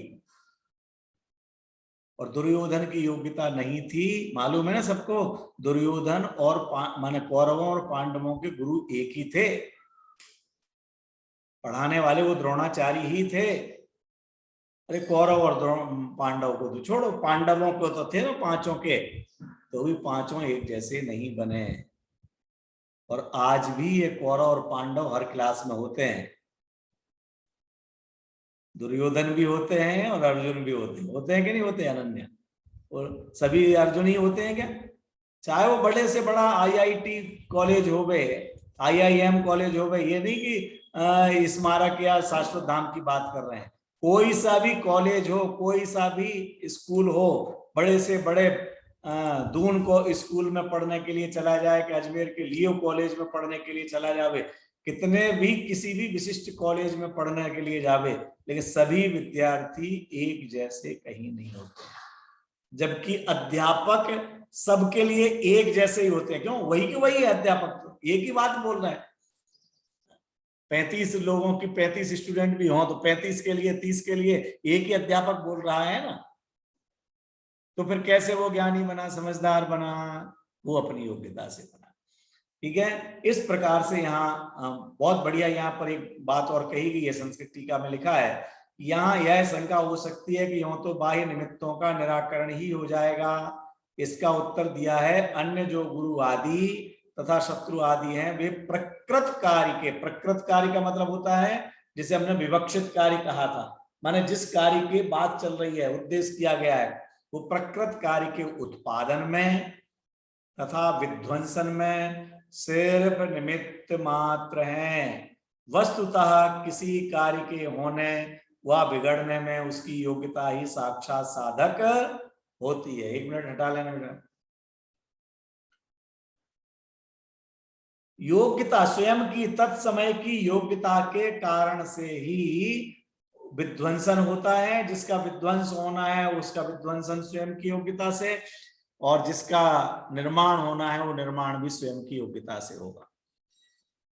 और दुर्योधन की योग्यता नहीं थी, मालूम है ना सबको, दुर्योधन और माने कौरवों और पांडवों के गुरु एक ही थे, पढ़ाने वाले वो द्रोणाचार्य ही थे। अरे कौरव और पांडव को तो छोड़ो, पांडवों को तो थे ना पांचों के, तो भी पांचों एक जैसे नहीं बने, और आज भी ये कौरव और पांडव हर क्लास में होते हैं, दुर्योधन भी होते हैं और अर्जुन भी होते हैं कि नहीं होते अनन्या? और सभी अर्जुन ही होते हैं क्या? चाहे वो बड़े से बड़ा IIT कॉलेज हो गए, IIM कॉलेज हो गए, ये नहीं कि स्मारक या शाश्वत धाम की बात कर रहे हैं, कोई सा भी कॉलेज हो, कोई सा भी स्कूल हो, बड़े से बड़े दून को स्कूल में पढ़ने के लिए चला जाए कि अजमेर के लियो कॉलेज में पढ़ने के लिए चला जावे, कितने भी किसी भी विशिष्ट कॉलेज में पढ़ने के लिए जावे, लेकिन सभी विद्यार्थी एक जैसे कहीं नहीं होते, जबकि अध्यापक सबके लिए एक जैसे ही होते हैं। क्यों? वही की वही है अध्यापक, तो एक ही बात बोल रहे हैं। 35 लोगों की 35 स्टूडेंट भी हों तो 35 के लिए 30 के लिए एक ही अध्यापक बोल रहा है ना, तो फिर कैसे वो ज्ञानी बना, समझदार बना? वो अपनी योग्यता से बना। ठीक है, इस प्रकार से यहाँ बहुत बढ़िया यहाँ पर एक बात और कही गई है, संस्कृत टीका में लिखा है, यहाँ यह शंका हो सकती है कि यूं तो बाह्य निमित्तों का निराकरण ही हो जाएगा। इसका उत्तर दिया है, अन्य जो गुरु आदि तथा शत्रु आदि हैं वे प्रकृत कार्य के, प्रकृत कार्य का मतलब होता है जिसे हमने विवक्षित कार्य कहा था, माने जिस कार्य की बात चल रही है, उद्देश्य किया गया है, वो प्रकृत कार्य के उत्पादन में तथा विध्वंसन में सिर्फ निमित्त मात्र हैं। वस्तुतः किसी कार्य के होने व बिगड़ने में उसकी योग्यता ही साक्षात साधक होती है। 1 मिनट हटा लेना बेटा। योग्यता स्वयं की, तत्समय की योग्यता के कारण से ही विध्वंसन होता है। जिसका विध्वंस होना है उसका विध्वंसन स्वयं की योग्यता से, और जिसका निर्माण होना है वो निर्माण भी स्वयं की योग्यता से होगा।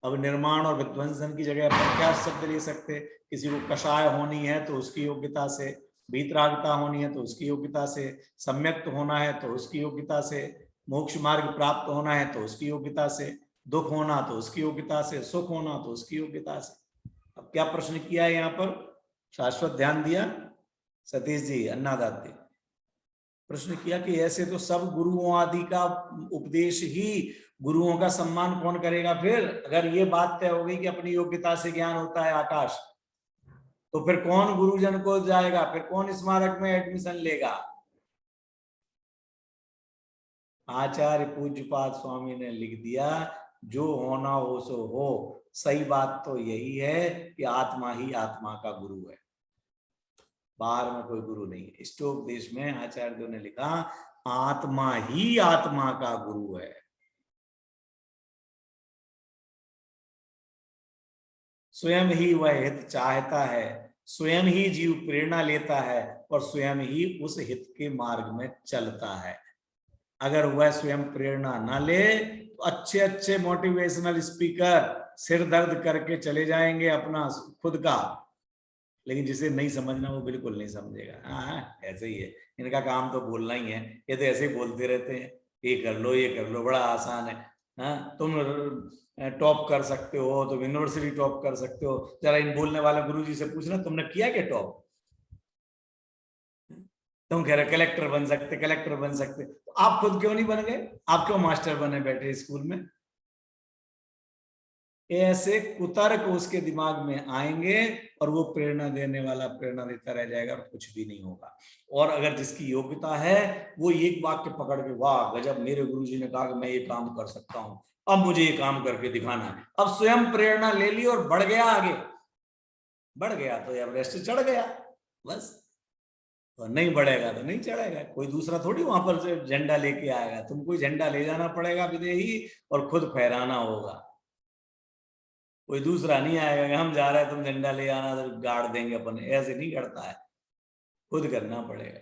अब निर्माण और विध्वंसन की जगह पर क्या शब्द ले सकते? किसी को कषाय होनी है तो उसकी योग्यता से, वीतरागता होनी है तो उसकी योग्यता से, सम्यक्त होना है तो उसकी योग्यता से, मोक्ष मार्ग प्राप्त होना है तो उसकी योग्यता से, दुख होना तो उसकी योग्यता से, सुख होना तो उसकी योग्यता से। अब क्या प्रश्न किया है यहाँ पर? शाश्वत ध्यान दिया सतीश जी, अन्नादाते प्रश्न किया कि ऐसे तो सब गुरुओं आदि का उपदेश ही, गुरुओं का सम्मान कौन करेगा फिर? अगर ये बात तय हो गई कि अपनी योग्यता से ज्ञान होता है आकाश, तो फिर कौन गुरुजन को जाएगा? फिर कौन स्मारक में एडमिशन लेगा? आचार्य पूज्यपाद स्वामी ने लिख दिया, जो होना हो सो हो। सही बात तो यही है कि आत्मा ही आत्मा का गुरु है, बाहर में कोई गुरु नहीं है। इष्टोपदेश में आचार्यों ने लिखा, आत्मा ही आत्मा का गुरु है। स्वयं ही वह हित चाहता है, स्वयं ही जीव प्रेरणा लेता है और स्वयं ही उस हित के मार्ग में चलता है। अगर वह स्वयं प्रेरणा न ले तो अच्छे अच्छे मोटिवेशनल स्पीकर सिर दर्द करके चले जाएंगे अपना खुद का, लेकिन जिसे नहीं समझना वो बिल्कुल नहीं समझेगा। हाँ, ऐसे ही है, इनका काम तो बोलना ही है, ये तो ऐसे ही बोलते रहते हैं, ये कर लो ये कर लो, बड़ा आसान है। हाँ, तुम टॉप कर सकते हो, तुम यूनिवर्सिटी टॉप कर सकते हो। जरा इन बोलने वाले गुरुजी से पूछना, तुमने किया क्या टॉप? तुम कह रहे कलेक्टर बन सकते, कलेक्टर बन सकते, तो आप खुद क्यों नहीं बन गए? आप क्यों मास्टर बने बैठे स्कूल में? ऐसे कुतर्क उसके दिमाग में आएंगे और वो प्रेरणा देने वाला प्रेरणा देता रह जाएगा और कुछ भी नहीं होगा। और अगर जिसकी योग्यता है वो एक वाक्य पकड़ के, वाह गजब, मेरे गुरुजी ने कहा कि मैं ये काम कर सकता हूं, अब मुझे ये काम करके दिखाना है, अब स्वयं प्रेरणा ले ली और बढ़ गया आगे, बढ़ गया तो एवरेस्ट चढ़ गया बस। तो नहीं बढ़ेगा तो नहीं चढ़ेगा, कोई दूसरा थोड़ी वहां पर से झंडा लेके आएगा, तुमको झंडा ले जाना पड़ेगा विदेही और खुद फहराना होगा। कोई दूसरा नहीं आएगा कि हम जा रहे हैं तुम झंडा ले आना तो गाड़ देंगे अपन, ऐसे नहीं करता है, खुद करना पड़ेगा।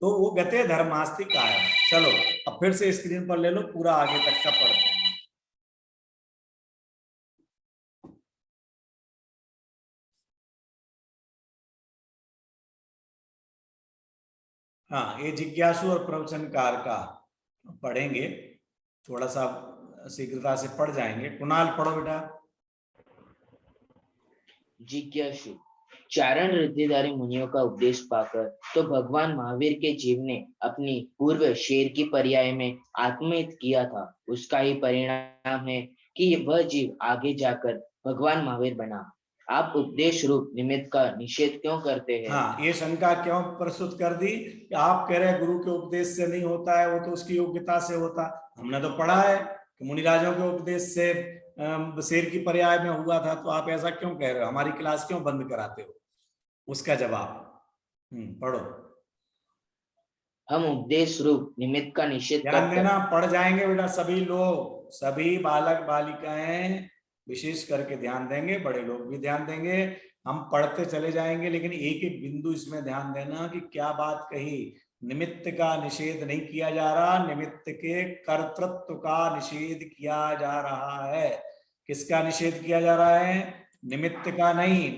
तो वो गते धर्मास्ति कायम। चलो अब फिर से स्क्रीन पर ले लो, पूरा आगे तक का पढ़ते हैं। हाँ, ये जिज्ञासु और प्रवचनकार का पढ़ेंगे, थोड़ा सा शीघ्रता से पढ़ जाएंगे। कुणाल पढ़ो बेटा। जिज्ञासु, चारण रिद्धिधारी मुनियों का उपदेश पाकर तो भगवान महावीर के जीव ने अपनी पूर्व शेर की पर्याय में आत्महित किया था, उसका ही परिणाम है कि वह जीव आगे जाकर भगवान महावीर बना। आप उपदेश रूप निमित्त का निषेध क्यों करते हैं? हाँ, ये शंका क्यों प्रस्तुत कर दी कि आप कह रहे हैं गुरु के उपदेश से नहीं होता है, वो तो उसकी योग्यता से होता। हमने तो पढ़ा है कि मुनिराजों के उपदेश से शेर की पर्याय में हुआ था, तो आप ऐसा क्यों कह रहे हो? हमारी क्लास क्यों बंद कराते हो? उसका जवाब पढ़ो। हम उपदेश रूप निमित्त का निषेध ध्यान देना, पढ़ जाएंगे बेटा सभी लोग, सभी बालक बालिकाएं विशेष करके ध्यान देंगे, बड़े लोग भी ध्यान देंगे। हम पढ़ते चले जाएंगे, लेकिन एक एक बिंदु इसमें ध्यान देना कि क्या बात कही। निमित्त का निषेध नहीं किया जा रहा, निमित्त के कर्तृत्व का निषेध किया जा रहा है। किसका निषेध किया जा रहा है? निमित्त का नहीं।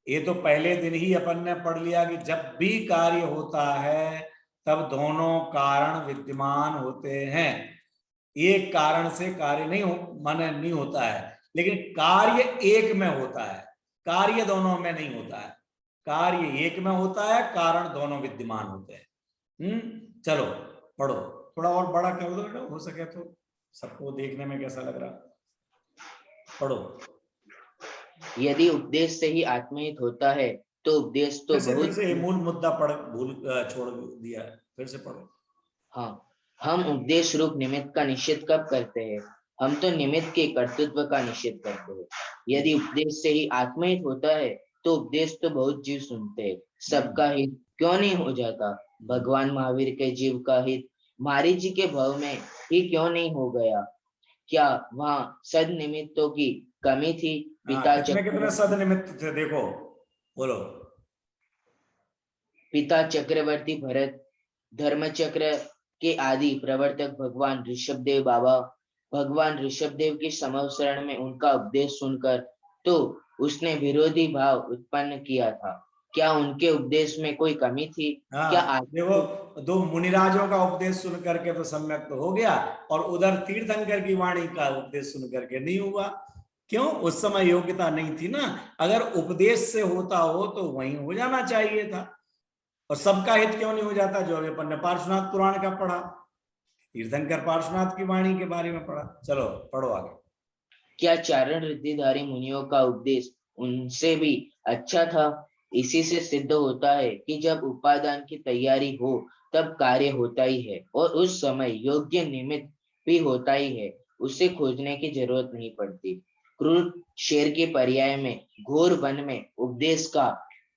ये तो पहले दिन ही अपन ने पढ़ लिया कि जब भी कार्य होता है तब दोनों कारण विद्यमान होते हैं। एक कारण से कार्य नहीं होता है, लेकिन कार्य एक में होता है, कार्य दोनों में नहीं होता है। कार्य एक में होता है, कारण दोनों विद्यमान होते हैं। चलो पढ़ो, थोड़ा और बड़ा कर दो हो सके तो, सबको देखने में कैसा लग रहा। पढ़ो। यदि उपदेश से ही आत्महित होता है तो उपदेश तो फिर से मूल मुद्दा छोड़ दिया, फिर से पढ़ो। हाँ, हम उपदेश रूप निमित्त का निषेध कब करते हैं? हम तो निमित्त के कर्तृत्व का निषेध करते हैं। यदि उपदेश से ही आत्महित होता है तो उपदेश तो बहुत जीव सुनते हैं, सबका हित क्यों नहीं हो जाता? भगवान महावीर के जीव का हित मारी जी के भव में ही क्यों नहीं हो गया? क्या वहाँ सद निमित्तों की कमी थी? कितने सद निमित्त थे देखो, बोलो। पिता चक्रवर्ती भरत, धर्मचक्र के आदि प्रवर्तक भगवान ऋषभदेव बाबा, भगवान ऋषभदेव की समवसरण में उनका उपदेश सुनकर तो उसने विरोधी भाव उत्पन्न किया था। क्या उनके उपदेश में कोई कमी थी? क्या देखो, दो मुनिराजों का उपदेश सुन करके तो सम्यक तो हो गया, और उधर तीर्थंकर की वाणी का उपदेश सुन करके नहीं हुआ। क्यों? उस समय योग्यता नहीं थी ना। अगर उपदेश से होता हो तो वहीं हो जाना चाहिए था। और सबका हित क्यों नहीं हो जाता? जो अभी अपन ने पार्श्वनाथ पुराण का पढ़ा, तीर्थंकर पार्श्वनाथ की वाणी के बारे में पढ़ा। चलो पढ़ो आगे। क्या चारण रिद्धिधारी मुनियों का उपदेश उनसे भी अच्छा था? इसी से सिद्ध होता है कि जब उपादान की तैयारी हो तब कार्य होता ही है, और उस समय योग्य निमित्त भी होता ही है। उसे खोजने की जरूरत नहीं पड़ती। क्रूर शेर के पर्याय में घोर वन में उपदेश का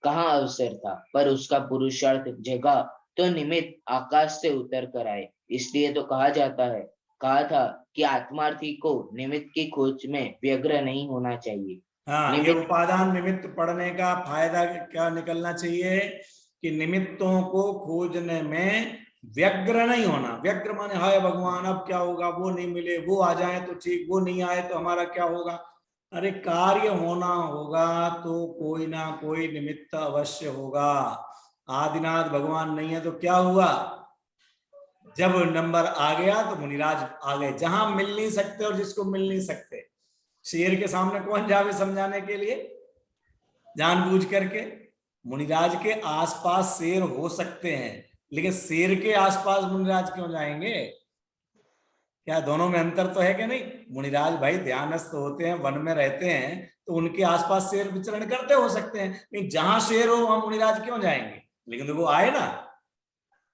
कहाँ अवसर था, पर उसका पुरुषार्थ जगा तो निमित्त आकाश से उतर कर आए। इसलिए तो कहा था कि आत्मार्थी को निमित्त की खोज में व्यग्र नहीं होना चाहिए। हाँ, ये निमित्त उपादान निमित्त पढ़ने का फायदा क्या निकलना चाहिए कि निमित्तों को खोजने में व्यग्र नहीं होना। व्यग्र माने हाय भगवान अब क्या होगा, वो नहीं मिले, वो आ जाए तो ठीक, वो नहीं आए तो हमारा क्या होगा। अरे कार्य होना होगा तो कोई ना कोई निमित्त अवश्य होगा। आदिनाथ भगवान नहीं है तो क्या हुआ, जब नंबर आ गया तो मुनिराज आ गए जहां मिल नहीं सकते और जिसको मिल नहीं सकते। शेर के सामने कौन जावे समझाने के लिए, जानबूझ करके। मुनिराज के आसपास शेर हो सकते हैं, लेकिन शेर के आसपास मुनिराज क्यों जाएंगे? क्या दोनों में अंतर तो है कि नहीं? मुनिराज भाई ध्यानस्थ होते हैं, वन में रहते हैं, तो उनके आसपास शेर विचरण करते हो सकते हैं, लेकिन जहां शेर हो वहां मुनिराज क्यों जाएंगे? लेकिन तो वो आए ना,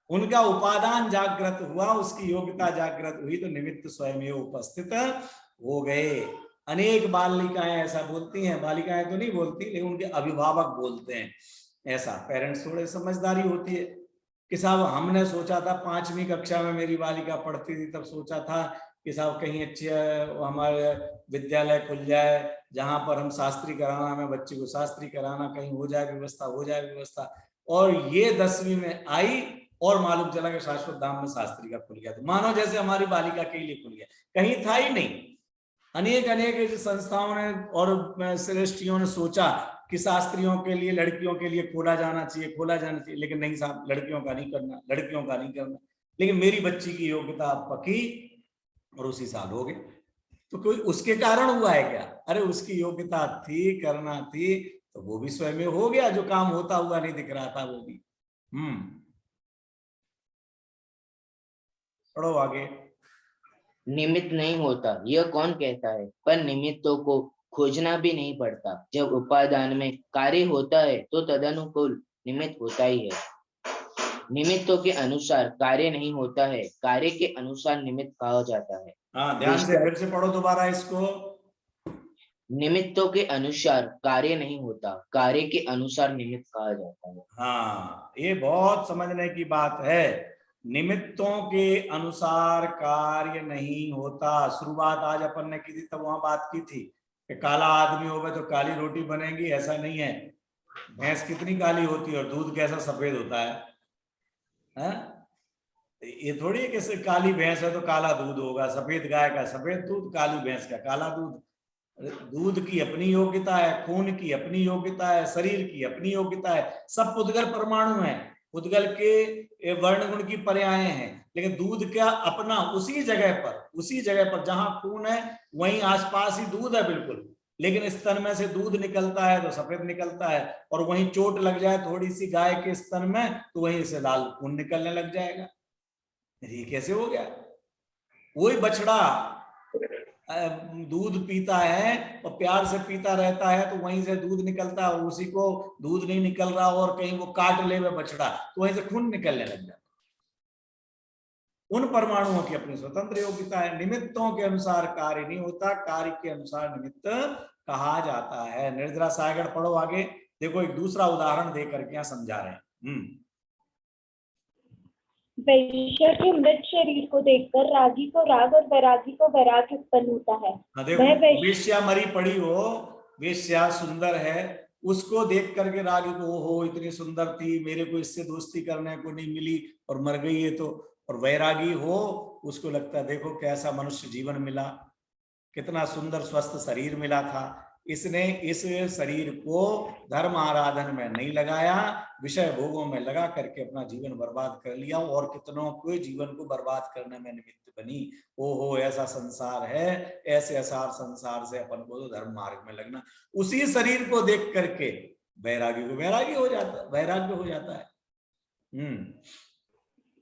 उनका उपादान जागृत हुआ, उसकी योग्यता जागृत हुई, तो निमित्त स्वयं उपस्थित हो गए। अनेक बालिकाएं ऐसा बोलती हैं, बालिकाएं तो नहीं बोलती लेकिन उनके अभिभावक बोलते हैं ऐसा। पेरेंट्स थोड़े समझदारी होती है कि साहब हमने सोचा था 5वीं कक्षा में मेरी बालिका पढ़ती थी, तब सोचा था कि साहब कहीं अच्छे हमारे विद्यालय खुल जाए जहां पर हम शास्त्री कराना, हमें बच्चे को शास्त्री कराना, कहीं हो जाए व्यवस्था। और ये 10वीं में आई और मालूम चला कि शाश्वत धाम में शास्त्री का खुल गया। तो मानो जैसे हमारी बालिका के लिए खुल गया, कहीं था ही नहीं। अनेक संस्थाओं ने और श्रेष्ठियों ने सोचा कि शास्त्रियों के लिए, लड़कियों के लिए खोला जाना चाहिए, लेकिन नहीं साहब, लड़कियों का नहीं करना। लेकिन मेरी बच्ची की योग्यता पकी और उसी साल हो गई। तो कोई उसके कारण हुआ है क्या? अरे उसकी योग्यता थी, करना थी, तो वो भी स्वयं हो गया, जो काम होता हुआ नहीं दिख रहा था वो भी। पढ़ो आगे। निमित्त नहीं होता यह कौन कहता है, पर निमित्तों को खोजना भी नहीं पड़ता। जब उपादान में कार्य होता है तो तदनुकूल निमित्त होता ही है। निमित्तों के अनुसार कार्य नहीं होता है, कार्य के अनुसार निमित्त कहा जाता है। हाँ, ध्यान से फिर से पढ़ो दोबारा इसको। निमित्तों के अनुसार कार्य नहीं होता, कार्य के अनुसार निमित्त कहा जाता है। हाँ, ये बहुत समझने की बात है। निमित्तों के अनुसार कार्य नहीं होता। शुरुआत आज अपन ने की थी, तब वहां बात की थी कि काला आदमी होगा तो काली रोटी बनेगी, ऐसा नहीं है। भैंस कितनी काली होती है और दूध कैसा सफेद होता है? ये थोड़ी है कि काली भैंस है तो काला दूध होगा, सफेद गाय का सफेद दूध, काली भैंस का काला दूध। दूध की अपनी योग्यता है, खून की अपनी योग्यता है, शरीर की अपनी योग्यता है। सब पुद्गल परमाणु हैं, पुद्गल के वर्ण गुण की पर्यायें हैं, लेकिन दूध का अपना उसी जगह पर जहां खून है वहीं आसपास ही दूध है बिल्कुल। लेकिन स्तन में से दूध निकलता है तो सफेद निकलता है, और वहीं चोट लग जाए थोड़ी सी गाय के स्तन में तो वहीं से लाल खून निकलने लग जाएगा। ये कैसे हो गया? वही बछड़ा दूध पीता है और प्यार से पीता रहता है तो वहीं से दूध निकलता है, और उसी को दूध नहीं निकल रहा और कहीं वो काट ले में बछड़ा तो वहीं से खून निकलने लग जाता। उन परमाणुओं की अपनी स्वतंत्र योग्यता है। निमित्तों के अनुसार कार्य नहीं होता, कार्य के अनुसार निमित्त कहा जाता है। निर्जरा सागर पढ़ो आगे। देखो एक दूसरा उदाहरण दे करके यहाँ समझा रहे हैं। वैश्य के मृत शरीर को देखकर रागी को राग और वैरागी को वैराग्य उत्पन्न होता है। देखो वेश्या मरी पड़ी हो, वेश्या सुंदर है, उसको देख करके रागी को हो इतनी सुंदर थी, मेरे को इससे दोस्ती करने को नहीं मिली और मर गई है तो। और वैरागी हो, उसको लगता है देखो कैसा मनुष्य जीवन मिला, कितना सुंदर स्वस्थ शरीर मिला था। इसने इस शरीर को धर्म आराधन में नहीं लगाया, विषय भोगों में लगा करके अपना जीवन बर्बाद कर लिया, और कितनों को जीवन को बर्बाद करने में निमित्त बनी। ओहो ऐसा संसार है, ऐसे असार संसार से अपन को तो धर्म मार्ग में लगना। उसी शरीर को देख करके वैरागी को वैराग्य हो जाता है।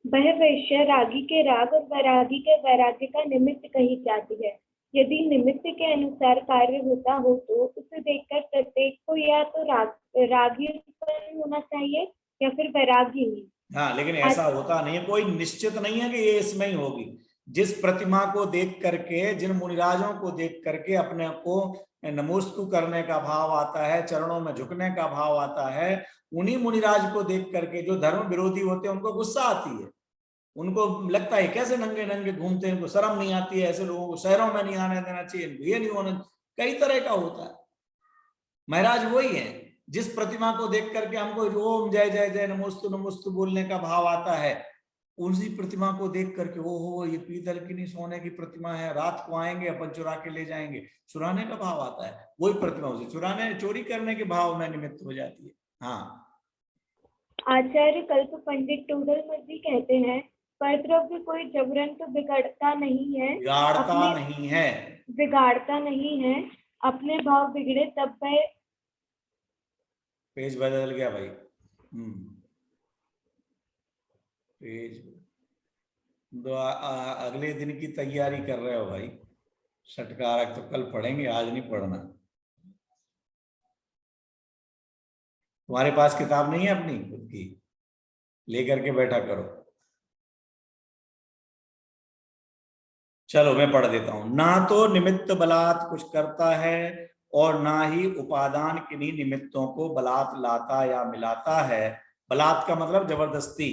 वह वैश्य रागी के राग और वैरागी के वैराग्य का निमित्त कही जाती है। यदि निमित्त के अनुसार कार्य होता हो तो उसे देखकर प्रत्येक को या तो रागी उत्पन्न होना चाहिए या फिर वैरागी नहीं। हाँ, लेकिन ऐसा होता नहीं है, कोई निश्चित नहीं है कि ये इसमें ही होगी। जिस प्रतिमा को देख करके, जिन मुनिराजों को देख करके अपने को नमोस्तु करने का भाव आता है, चरणों में झुकने का भाव आता है, उन्हीं मुनिराज को देख करके जो धर्म विरोधी होते हैं उनको गुस्सा आती है। उनको लगता है कैसे नंगे नंगे घूमते हैं, उनको शर्म नहीं आती है, ऐसे लोगों को शहरों में नहीं आने देना चाहिए, ये नहीं होना, कई तरह का होता है। महाराज वही है, जिस प्रतिमा को देख करके हमको ओम जय जय जय नमोस्तु बोलने का भाव आता है, उसी प्रतिमा को देख करके हो ये पीतल की नहीं सोने की प्रतिमा है, रात को आएंगे अपन चुरा के ले जाएंगे, चुराने का भाव आता है। वही प्रतिमा उसे चुराने चोरी करने के भाव में निमित्त हो जाती है। हाँ, आचार्य कल्प पंडित टूडलमल जी कहते हैं, परद्रव्य कोई जबरन तो बिगाड़ता नहीं है, बिगाड़ता नहीं है, अपने भाव बिगड़े तब वह। पेज बदल गया भाई। पेज अगले दिन की तैयारी कर रहे हो भाई, षटकारक तो कल पढ़ेंगे, आज नहीं पढ़ना। तुम्हारे पास किताब नहीं है अपनी खुद की, लेकर के बैठा करो। चलो मैं पढ़ देता हूं। ना तो निमित्त बलात् कुछ करता है और ना ही उपादान किन्हीं निमित्तों को बलात् लाता या मिलाता है। बलात् का मतलब जबरदस्ती,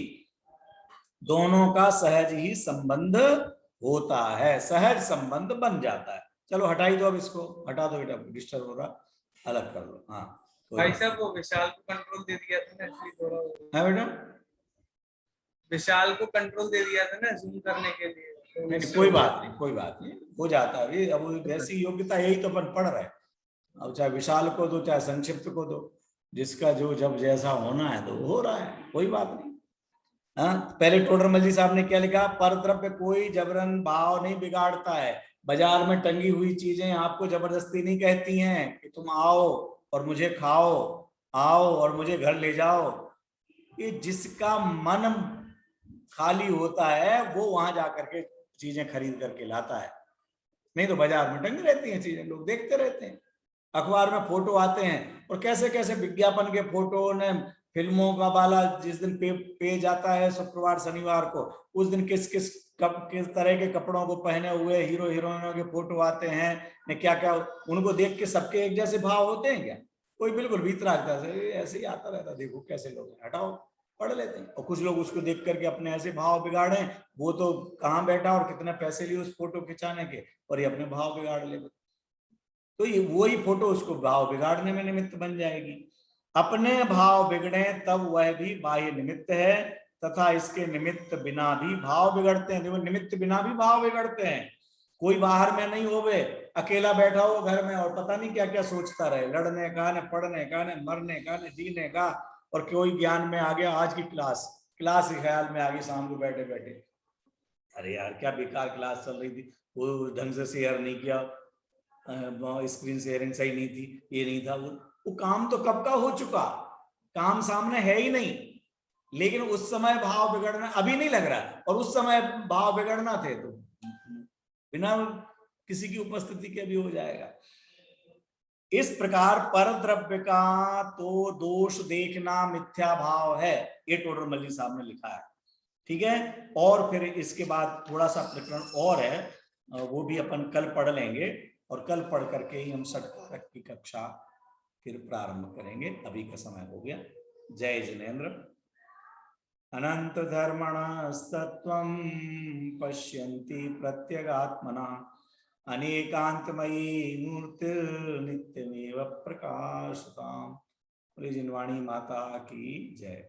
दोनों का सहज ही संबंध होता है, सहज संबंध बन जाता है। चलो हटाई दो, अब इसको हटा दो बेटा, डिस्टर्ब हो रहा, अलग कर लो। हाँ भाई साहब, वो विशाल को कंट्रोल दे दिया था ना, इसलिए थोड़ा है बेटा, विशाल को कंट्रोल दे दिया था ना जूम करने के लिए। नहीं कोई बात नहीं, कोई बात नहीं, हो जाता है। अब वैसी योग्यता, यही तो अपन पढ़ रहे हैं। अब चाहे विशाल को दो चाहे संक्षिप्त को दो, जिसका जो जब जैसा होना है तो हो रहा है, कोई बात नहीं। हाँ, पहले टोडरमल जी साहब ने क्या लिखा, परद्रव्य कोई जबरन भाव नहीं बिगाड़ता है। बाजार में टंगी हुई चीजें आपको जबरदस्ती नहीं कहती हैं कि तुम आओ और मुझे खाओ, आओ और मुझे घर ले जाओ। ये जिसका मन खाली होता है वो वहां जाकर के चीजें खरीद करके लाता है, नहीं तो बाजार में टंगी रहती हैं चीजें, लोग देखते रहते हैं। अखबार में फोटो आते हैं और कैसे कैसे विज्ञापन के फोटो ने, फिल्मों का वाला जिस दिन पेज आता है शुक्रवार शनिवार को, उस दिन किस तरह के कपड़ों को पहने हुए हीरो हीरोइनों के फोटो आते हैं, ने क्या क्या, उनको देख के सबके एक जैसे भाव होते हैं क्या? कोई बिल्कुल भीतरागता से ऐसे ही आता रहता, देखो कैसे लोग, हटाओ पढ़ लेते हैं। और कुछ लोग उसको देख करके अपने ऐसे भाव बिगाड़े, वो तो कहाँ बैठा और कितने पैसे लिए उस फोटो खिंचाने के, और ये अपने भाव बिगाड़ ले, तो ये वही फोटो उसको भाव बिगाड़ने में निमित्त बन जाएगी। अपने भाव बिगड़े तब वह भी बाह्य निमित्त है, तथा इसके निमित्त बिना भी भाव बिगड़ते हैं। देखो, निमित्त बिना भी भाव बिगड़ते हैं। कोई बाहर में नहीं होवे, अकेला बैठा हो घर में और पता नहीं क्या क्या सोचता रहे, लड़ने का, न पढ़ने का, न मरने का, न जीने का, और कोई ज्ञान में आ गया, आज की क्लास ही ख्याल में आ गई शाम को बैठे बैठे, अरे यार क्या बेकार क्लास चल रही थी, वो ढंग से शेयर नहीं किया, स्क्रीन शेयरिंग सही नहीं थी, ये नहीं था, वो काम तो कब का हो चुका, काम सामने है ही नहीं, लेकिन उस समय भाव बिगड़ना अभी नहीं लग रहा, और उस समय भाव बिगड़ना थे तो बिना किसी की उपस्थिति के भी हो जाएगा। इस प्रकार परद्रव्य का तो दोष देखना मिथ्या भाव है, ये टोडरमल जी साहब ने लिखा है, ठीक है। और फिर इसके बाद थोड़ा सा प्रकरण और है, वो भी अपन कल पढ़ लेंगे, और कल पढ़ करके ही हम षटकारक की कक्षा फिर प्रारंभ करेंगे। अभी का समय हो गया। जय जिनेन्द्र। अनंत धर्मणस्तत्वं पश्यन्ति प्रत्यगात्मना, अनेकांतमयी मूर्तिर्नित्यमेव प्रकाशताम्। जिनवाणी माता की जय।